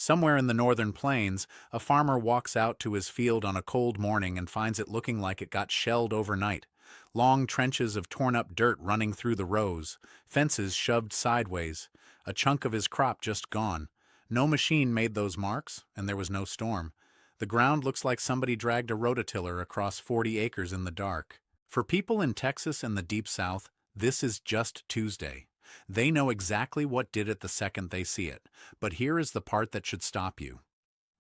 Somewhere in the northern plains, a farmer walks out to his field on a cold morning and finds it looking like it got shelled overnight. Long trenches of torn-up dirt running through the rows, fences shoved sideways, a chunk of his crop just gone. No machine made those marks, and there was no storm. The ground looks like somebody dragged a rototiller across 40 acres in the dark. For people in Texas and the Deep South, this is just Tuesday. They know exactly what did it the second they see it, but here is the part that should stop you.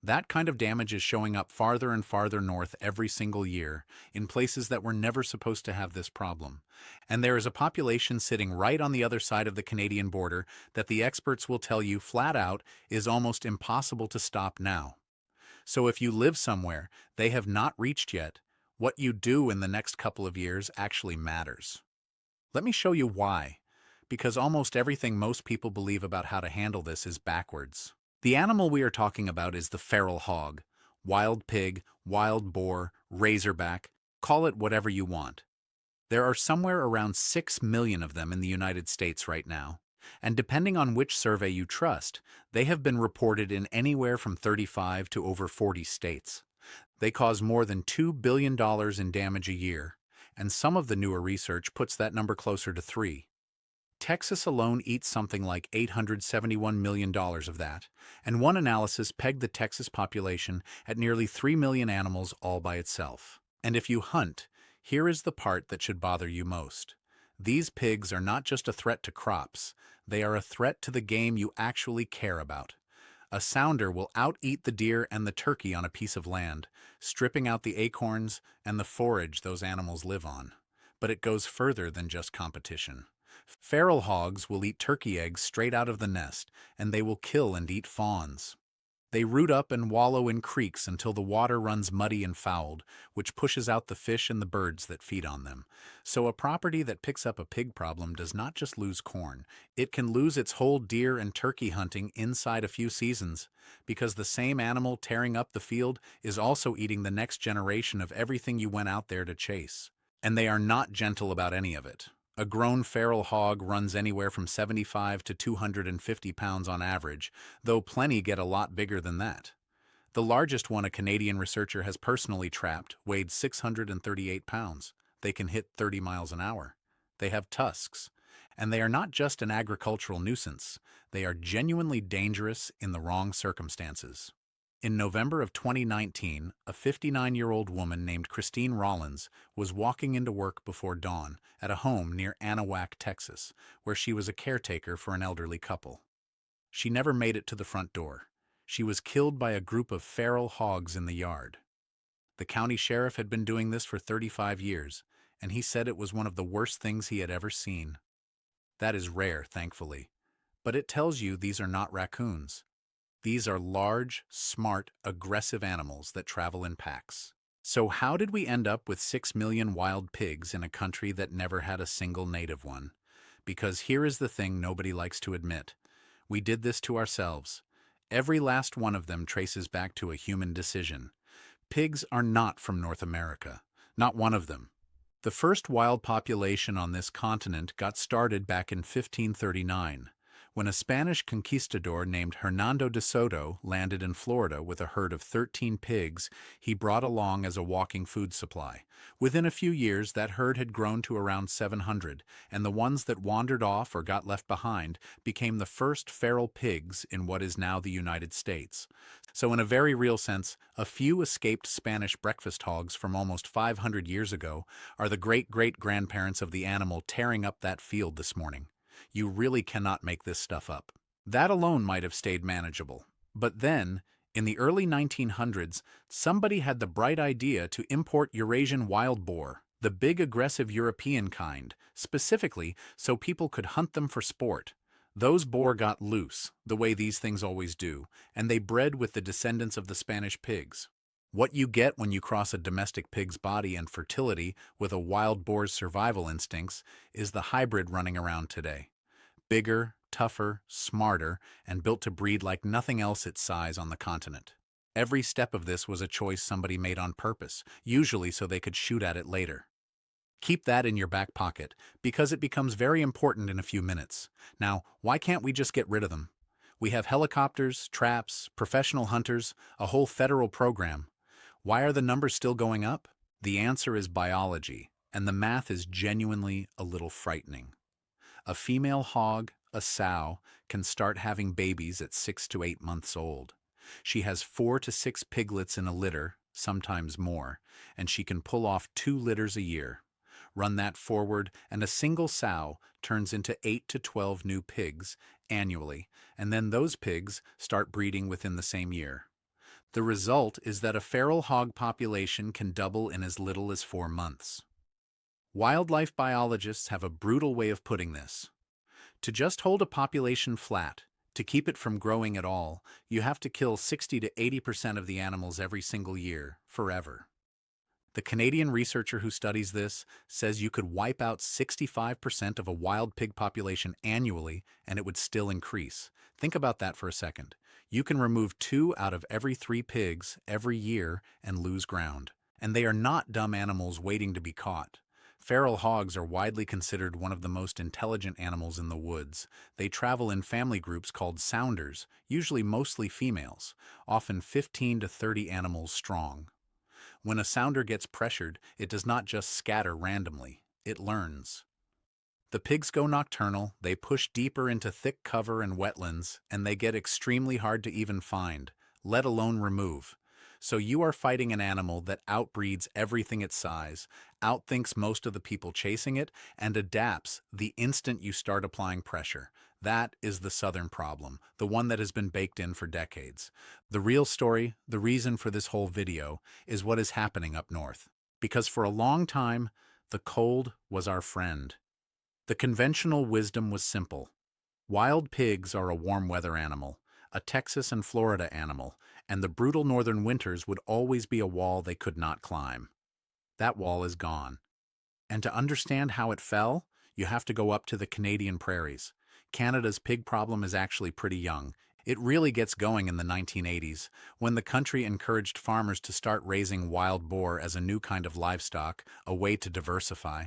That kind of damage is showing up farther and farther north every single year, in places that were never supposed to have this problem. And there is a population sitting right on the other side of the Canadian border that the experts will tell you flat out is almost impossible to stop now. So if you live somewhere they have not reached yet, what you do in the next couple of years actually matters. Let me show you why. Because almost everything most people believe about how to handle this is backwards. The animal we are talking about is the feral hog. Wild pig, wild boar, razorback, call it whatever you want. There are somewhere around 6 million of them in the United States right now. And depending on which survey you trust, they have been reported in anywhere from 35 to over 40 states. They cause more than $2 billion in damage a year, and some of the newer research puts that number closer to 3. Texas alone eats something like $871 million of that, and one analysis pegged the Texas population at nearly 3 million animals all by itself. And if you hunt, here is the part that should bother you most. These pigs are not just a threat to crops, they are a threat to the game you actually care about. A sounder will out-eat the deer and the turkey on a piece of land, stripping out the acorns and the forage those animals live on. But it goes further than just competition. Feral hogs will eat turkey eggs straight out of the nest, and they will kill and eat fawns. They root up and wallow in creeks until the water runs muddy and fouled, which pushes out the fish and the birds that feed on them. So a property that picks up a pig problem does not just lose corn, it can lose its whole deer and turkey hunting inside a few seasons, because the same animal tearing up the field is also eating the next generation of everything you went out there to chase. And they are not gentle about any of it. A grown feral hog runs anywhere from 75 to 250 pounds on average, though plenty get a lot bigger than that. The largest one a Canadian researcher has personally trapped weighed 638 pounds. They can hit 30 miles an hour. They have tusks. And they are not just an agricultural nuisance. They are genuinely dangerous in the wrong circumstances. In November of 2019, a 59-year-old woman named Christine Rollins was walking into work before dawn at a home near Anahuac, Texas, where she was a caretaker for an elderly couple. She never made it to the front door. She was killed by a group of feral hogs in the yard. The county sheriff had been doing this for 35 years, and he said it was one of the worst things he had ever seen. That is rare, thankfully, but it tells you these are not raccoons. These are large, smart, aggressive animals that travel in packs. So how did we end up with 6 million wild pigs in a country that never had a single native one? Because here is the thing nobody likes to admit. We did this to ourselves. Every last one of them traces back to a human decision. Pigs are not from North America. Not one of them. The first wild population on this continent got started back in 1539. When a Spanish conquistador named Hernando de Soto landed in Florida with a herd of 13 pigs he brought along as a walking food supply. Within a few years, that herd had grown to around 700, and the ones that wandered off or got left behind became the first feral pigs in what is now the United States. So in a very real sense, a few escaped Spanish breakfast hogs from almost 500 years ago are the great-great-grandparents of the animal tearing up that field this morning. You really cannot make this stuff up. That alone might have stayed manageable. But then, in the early 1900s, somebody had the bright idea to import Eurasian wild boar, the big aggressive European kind, specifically so people could hunt them for sport. Those boar got loose, the way these things always do, and they bred with the descendants of the Spanish pigs. What you get when you cross a domestic pig's body and fertility with a wild boar's survival instincts is the hybrid running around today. Bigger, tougher, smarter, and built to breed like nothing else its size on the continent. Every step of this was a choice somebody made on purpose, usually so they could shoot at it later. Keep that in your back pocket, because it becomes very important in a few minutes. Now, why can't we just get rid of them? We have helicopters, traps, professional hunters, a whole federal program. Why are the numbers still going up? The answer is biology, and the math is genuinely a little frightening. A female hog, a sow, can start having babies at 6 to 8 months old. She has 4 to 6 piglets in a litter, sometimes more, and she can pull off 2 litters a year. Run that forward, and a single sow turns into 8 to 12 new pigs annually, and then those pigs start breeding within the same year. The result is that a feral hog population can double in as little as 4 months. Wildlife biologists have a brutal way of putting this. To just hold a population flat, to keep it from growing at all, you have to kill 60 to 80% of the animals every single year, forever. The Canadian researcher who studies this says you could wipe out 65% of a wild pig population annually and it would still increase. Think about that for a second. You can remove 2 out of every 3 pigs every year and lose ground. And they are not dumb animals waiting to be caught. Feral hogs are widely considered one of the most intelligent animals in the woods. They travel in family groups called sounders, usually mostly females, often 15 to 30 animals strong. When a sounder gets pressured, it does not just scatter randomly, it learns. The pigs go nocturnal, they push deeper into thick cover and wetlands, and they get extremely hard to even find, let alone remove. So you are fighting an animal that outbreeds everything its size, outthinks most of the people chasing it, and adapts the instant you start applying pressure. That is the southern problem, the one that has been baked in for decades. The real story, the reason for this whole video, is what is happening up north. Because for a long time, the cold was our friend. The conventional wisdom was simple. Wild pigs are a warm weather animal, a Texas and Florida animal, and the brutal northern winters would always be a wall they could not climb. That wall is gone. And to understand how it fell, you have to go up to the Canadian prairies. Canada's pig problem is actually pretty young. It really gets going in the 1980s, when the country encouraged farmers to start raising wild boar as a new kind of livestock, a way to diversify.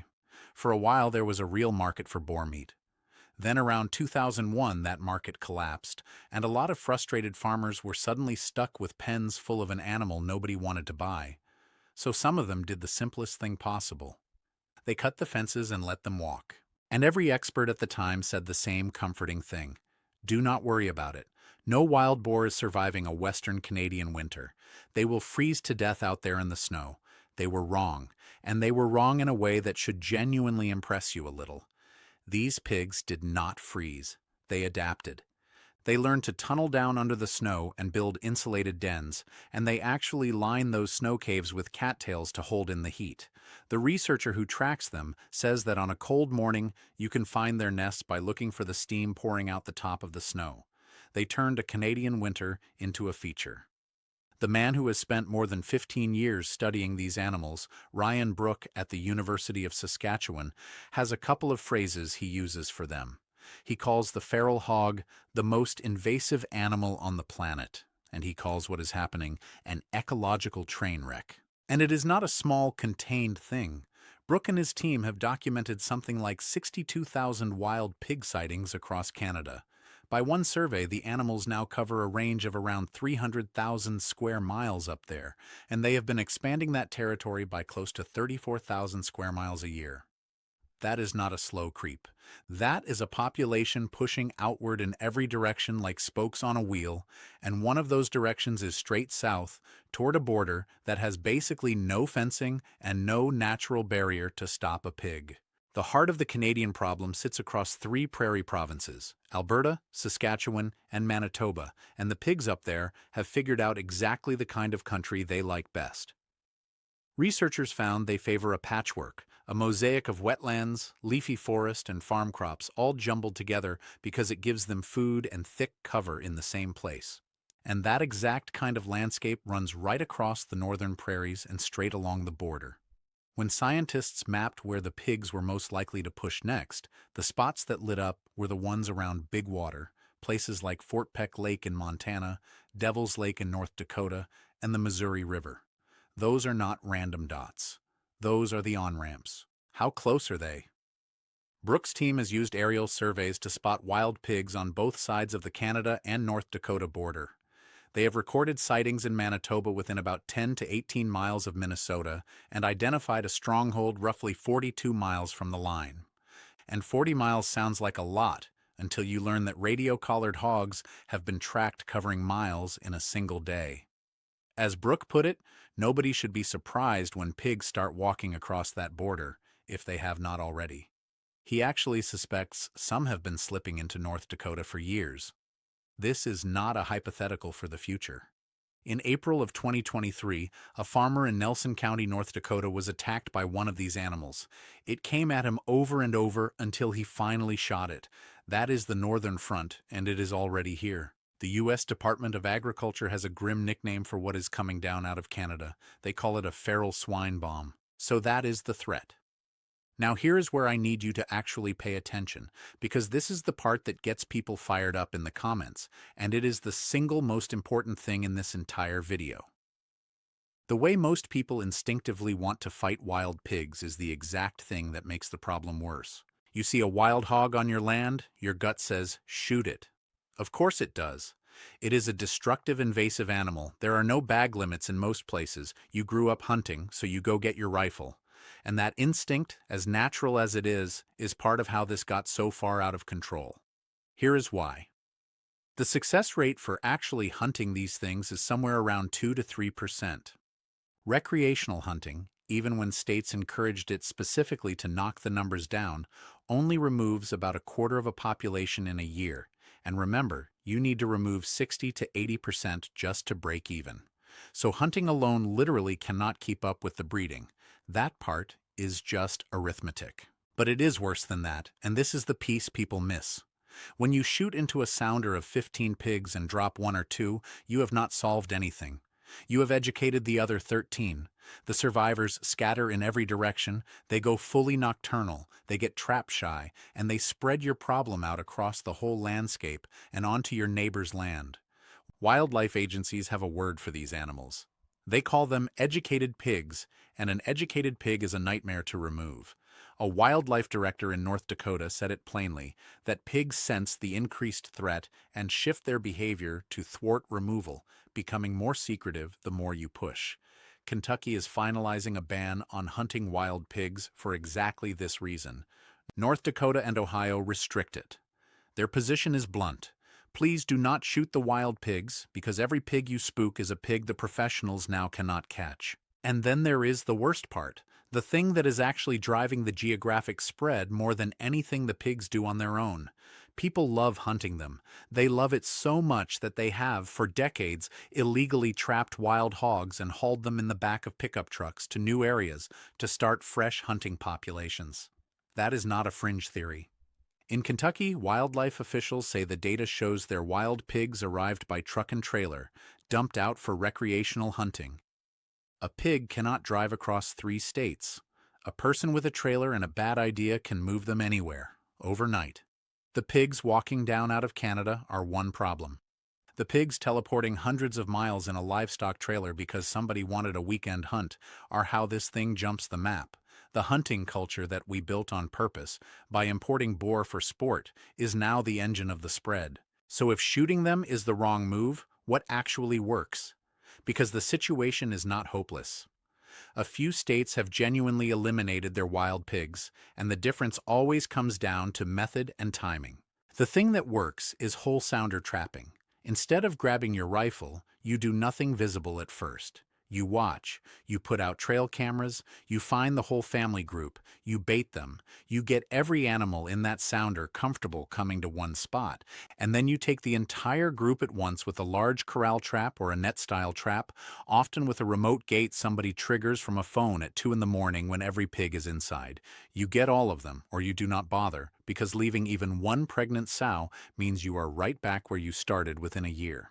For a while there was a real market for boar meat. Then around 2001 that market collapsed, and a lot of frustrated farmers were suddenly stuck with pens full of an animal nobody wanted to buy. So some of them did the simplest thing possible. They cut the fences and let them walk. And every expert at the time said the same comforting thing. Do not worry about it. No wild boar is surviving a Western Canadian winter. They will freeze to death out there in the snow. They were wrong, and they were wrong in a way that should genuinely impress you a little. These pigs did not freeze. They adapted. They learned to tunnel down under the snow and build insulated dens, and they actually line those snow caves with cattails to hold in the heat. The researcher who tracks them says that on a cold morning, you can find their nests by looking for the steam pouring out the top of the snow. They turned a Canadian winter into a feature. The man who has spent more than 15 years studying these animals, Ryan Brook at the University of Saskatchewan, has a couple of phrases he uses for them. He calls the feral hog the most invasive animal on the planet, and he calls what is happening an ecological train wreck. And it is not a small, contained thing. Brook and his team have documented something like 62,000 wild pig sightings across Canada. By one survey, the animals now cover a range of around 300,000 square miles up there, and they have been expanding that territory by close to 34,000 square miles a year. That is not a slow creep. That is a population pushing outward in every direction like spokes on a wheel, and one of those directions is straight south, toward a border that has basically no fencing and no natural barrier to stop a pig. The heart of the Canadian problem sits across 3 prairie provinces, Alberta, Saskatchewan, and Manitoba, and the pigs up there have figured out exactly the kind of country they like best. Researchers found they favor a patchwork, a mosaic of wetlands, leafy forest, and farm crops all jumbled together because it gives them food and thick cover in the same place. And that exact kind of landscape runs right across the northern prairies and straight along the border. When scientists mapped where the pigs were most likely to push next, the spots that lit up were the ones around big water, places like Fort Peck Lake in Montana, Devil's Lake in North Dakota, and the Missouri River. Those are not random dots. Those are the on-ramps. How close are they? Brooks' team has used aerial surveys to spot wild pigs on both sides of the Canada and North Dakota border. They have recorded sightings in Manitoba within about 10 to 18 miles of Minnesota and identified a stronghold roughly 42 miles from the line. And 40 miles sounds like a lot until you learn that radio-collared hogs have been tracked covering miles in a single day. As Brooke put it, nobody should be surprised when pigs start walking across that border, if they have not already. He actually suspects some have been slipping into North Dakota for years. This is not a hypothetical for the future. In April of 2023, a farmer in Nelson County, North Dakota was attacked by one of these animals. It came at him over and over until he finally shot it. That is the Northern Front, and it is already here. The U.S. Department of Agriculture has a grim nickname for what is coming down out of Canada. They call it a feral swine bomb. So that is the threat. Now here is where I need you to actually pay attention, because this is the part that gets people fired up in the comments, and it is the single most important thing in this entire video. The way most people instinctively want to fight wild pigs is the exact thing that makes the problem worse. You see a wild hog on your land, your gut says, shoot it. Of course it does. It is a destructive, invasive animal. There are no bag limits in most places. You grew up hunting, so you go get your rifle. And that instinct, as natural as it is part of how this got so far out of control. Here is why. The success rate for actually hunting these things is somewhere around 2 to 3%. Recreational hunting, even when states encouraged it specifically to knock the numbers down, only removes about a quarter of a population in a year. And remember, you need to remove 60 to 80% just to break even. So hunting alone literally cannot keep up with the breeding. That part is just arithmetic. But it is worse than that, and this is the piece people miss. When you shoot into a sounder of 15 pigs and drop 1 or 2, you have not solved anything. You have educated the other 13. The survivors scatter in every direction, they go fully nocturnal, they get trap shy, and they spread your problem out across the whole landscape and onto your neighbor's land. Wildlife agencies have a word for these animals. They call them educated pigs, and an educated pig is a nightmare to remove. A wildlife director in North Dakota said it plainly, that pigs sense the increased threat and shift their behavior to thwart removal, becoming more secretive the more you push. Kentucky is finalizing a ban on hunting wild pigs for exactly this reason. North Dakota and Ohio restrict it. Their position is blunt. Please do not shoot the wild pigs, because every pig you spook is a pig the professionals now cannot catch. And then there is the worst part, the thing that is actually driving the geographic spread more than anything the pigs do on their own. People love hunting them. They love it so much that they have, for decades, illegally trapped wild hogs and hauled them in the back of pickup trucks to new areas to start fresh hunting populations. That is not a fringe theory. In Kentucky, wildlife officials say the data shows their wild pigs arrived by truck and trailer, dumped out for recreational hunting. A pig cannot drive across 3 states. A person with a trailer and a bad idea can move them anywhere, overnight. The pigs walking down out of Canada are one problem. The pigs teleporting hundreds of miles in a livestock trailer because somebody wanted a weekend hunt are how this thing jumps the map. The hunting culture that we built on purpose, by importing boar for sport, is now the engine of the spread. So if shooting them is the wrong move, what actually works? Because the situation is not hopeless. A few states have genuinely eliminated their wild pigs, and the difference always comes down to method and timing. The thing that works is whole sounder trapping. Instead of grabbing your rifle, you do nothing visible at first. You watch, you put out trail cameras, you find the whole family group, you bait them, you get every animal in that sounder comfortable coming to one spot, and then you take the entire group at once with a large corral trap or a net-style trap, often with a remote gate somebody triggers from a phone at 2 in the morning when every pig is inside. You get all of them, or you do not bother, because leaving even one pregnant sow means you are right back where you started within a year.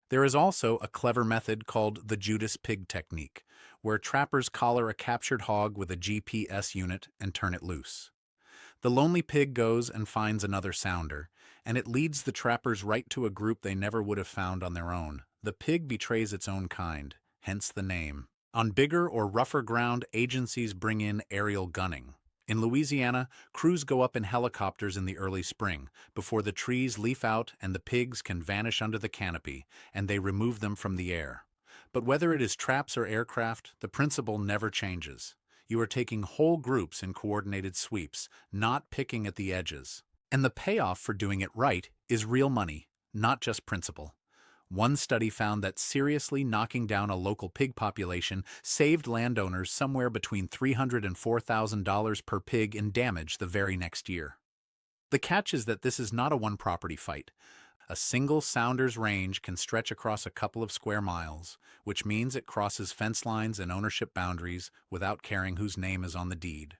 There is also a clever method called the Judas pig technique, where trappers collar a captured hog with a GPS unit and turn it loose. The lonely pig goes and finds another sounder, and it leads the trappers right to a group they never would have found on their own. The pig betrays its own kind, hence the name. On bigger or rougher ground, agencies bring in aerial gunning. In Louisiana, crews go up in helicopters in the early spring, before the trees leaf out and the pigs can vanish under the canopy, and they remove them from the air. But whether it is traps or aircraft, the principle never changes. You are taking whole groups in coordinated sweeps, not picking at the edges. And the payoff for doing it right is real money, not just principle. One study found that seriously knocking down a local pig population saved landowners somewhere between $300 and $4,000 per pig in damage the very next year. The catch is that this is not a one-property fight. A single sounder's range can stretch across a couple of square miles, which means it crosses fence lines and ownership boundaries without caring whose name is on the deed.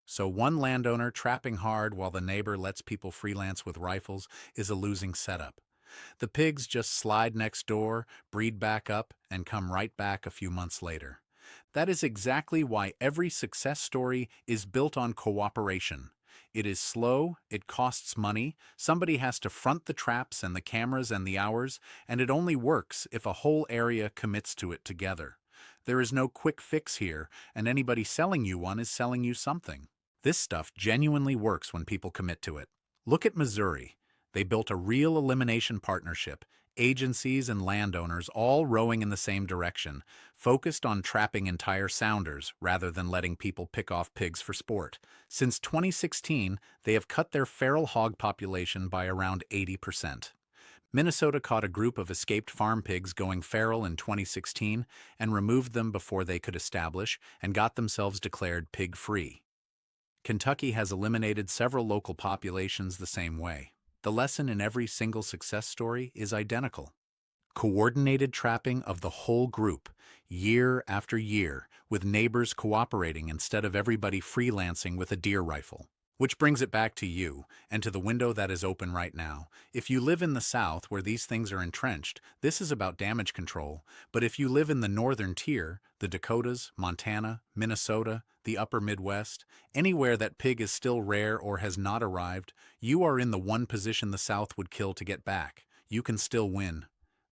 So one landowner trapping hard while the neighbor lets people freelance with rifles is a losing setup. The pigs just slide next door, breed back up, and come right back a few months later. That is exactly why every success story is built on cooperation. It is slow, it costs money, somebody has to front the traps and the cameras and the hours, and it only works if a whole area commits to it together. There is no quick fix here, and anybody selling you one is selling you something. This stuff genuinely works when people commit to it. Look at Missouri. They built a real elimination partnership, agencies and landowners all rowing in the same direction, focused on trapping entire sounders rather than letting people pick off pigs for sport. Since 2016, they have cut their feral hog population by around 80%. Minnesota caught a group of escaped farm pigs going feral in 2016 and removed them before they could establish and got themselves declared pig-free. Kentucky has eliminated several local populations the same way. The lesson in every single success story is identical. Coordinated trapping of the whole group, year after year, with neighbors cooperating instead of everybody freelancing with a deer rifle. Which brings it back to you, and to the window that is open right now. If you live in the South where these things are entrenched, this is about damage control. But if you live in the northern tier, the Dakotas, Montana, Minnesota, the upper Midwest, anywhere that pig is still rare or has not arrived, you are in the one position the South would kill to get back. You can still win.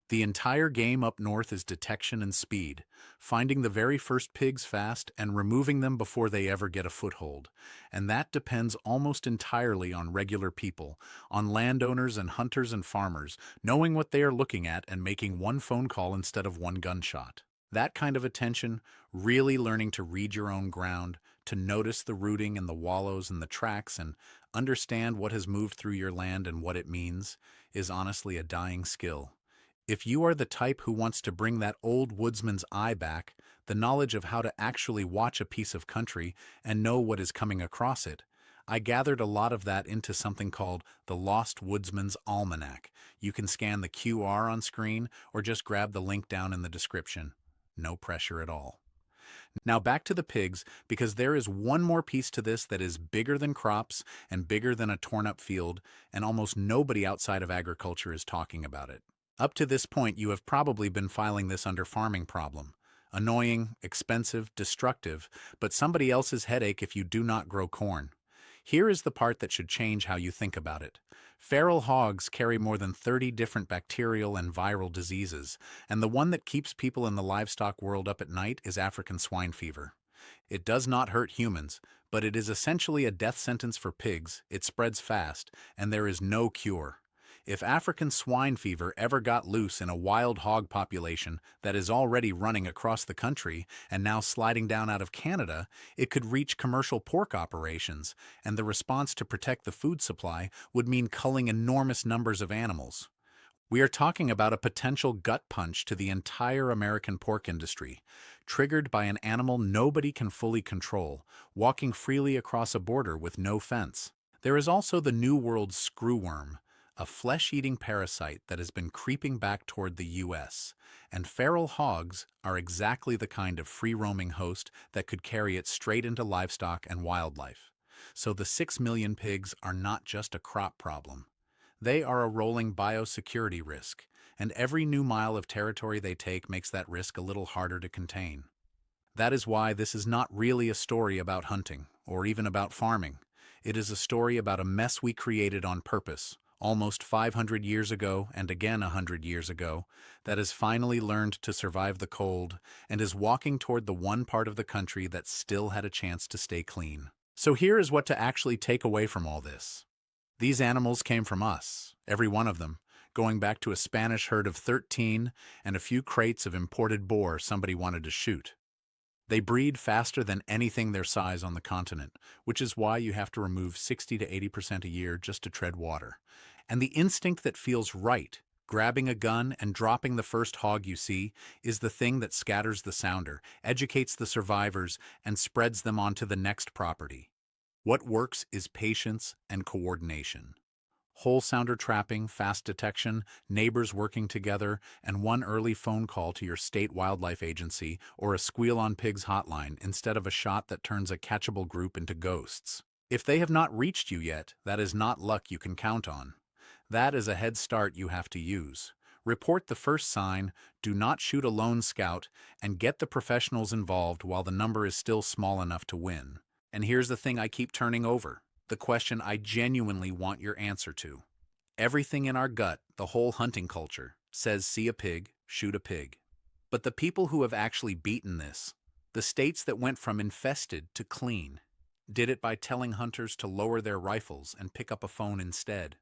The entire game up north is detection and speed, finding the very first pigs fast and removing them before they ever get a foothold. And that depends almost entirely on regular people, on landowners and hunters and farmers, knowing what they are looking at and making one phone call instead of one gunshot. That kind of attention, really learning to read your own ground, to notice the rooting and the wallows and the tracks and understand what has moved through your land and what it means, is honestly a dying skill. If you are the type who wants to bring that old woodsman's eye back, the knowledge of how to actually watch a piece of country and know what is coming across it, I gathered a lot of that into something called the Lost Woodsman's Almanac. You can scan the QR on screen or just grab the link down in the description. No pressure at all. Now back to the pigs, because there is one more piece to this that is bigger than crops and bigger than a torn-up field, and almost nobody outside of agriculture is talking about it. Up to this point, you have probably been filing this under farming problem. Annoying, expensive, destructive, but somebody else's headache if you do not grow corn. Here is the part that should change how you think about it. Feral hogs carry more than 30 different bacterial and viral diseases, and the one that keeps people in the livestock world up at night is African swine fever. It does not hurt humans, but it is essentially a death sentence for pigs. It spreads fast, and there is no cure. If African swine fever ever got loose in a wild hog population that is already running across the country and now sliding down out of Canada, it could reach commercial pork operations, and the response to protect the food supply would mean culling enormous numbers of animals. We are talking about a potential gut punch to the entire American pork industry, triggered by an animal nobody can fully control, walking freely across a border with no fence. There is also the New World screwworm, a flesh-eating parasite that has been creeping back toward the U.S., and feral hogs are exactly the kind of free-roaming host that could carry it straight into livestock and wildlife. So the 6 million pigs are not just a crop problem. They are a rolling biosecurity risk, and every new mile of territory they take makes that risk a little harder to contain. That is why this is not really a story about hunting, or even about farming. It is a story about a mess we created on purpose, almost 500 years ago and again 100 years ago, that has finally learned to survive the cold and is walking toward the one part of the country that still had a chance to stay clean. So here is what to actually take away from all this. These animals came from us, every one of them, going back to a Spanish herd of 13 and a few crates of imported boar somebody wanted to shoot. They breed faster than anything their size on the continent, which is why you have to remove 60 to 80% a year just to tread water. And the instinct that feels right, grabbing a gun and dropping the first hog you see, is the thing that scatters the sounder, educates the survivors, and spreads them onto the next property. What works is patience and coordination. Whole sounder trapping, fast detection, neighbors working together, and one early phone call to your state wildlife agency or a squeal on pigs hotline instead of a shot that turns a catchable group into ghosts. If they have not reached you yet, that is not luck you can count on. That is a head start you have to use. Report the first sign, do not shoot a lone scout, and get the professionals involved while the number is still small enough to win. And here's the thing I keep turning over. The question I genuinely want your answer to. Everything in our gut, the whole hunting culture, says see a pig, shoot a pig. But the people who have actually beaten this, the states that went from infested to clean, did it by telling hunters to lower their rifles and pick up a phone instead.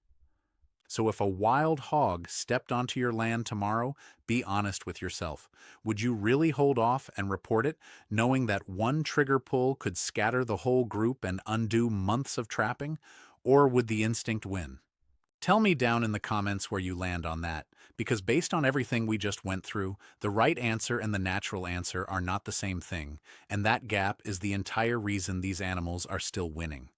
So if a wild hog stepped onto your land tomorrow, be honest with yourself. Would you really hold off and report it, knowing that one trigger pull could scatter the whole group and undo months of trapping? Or would the instinct win? Tell me down in the comments where you land on that, because based on everything we just went through, the right answer and the natural answer are not the same thing, and that gap is the entire reason these animals are still winning.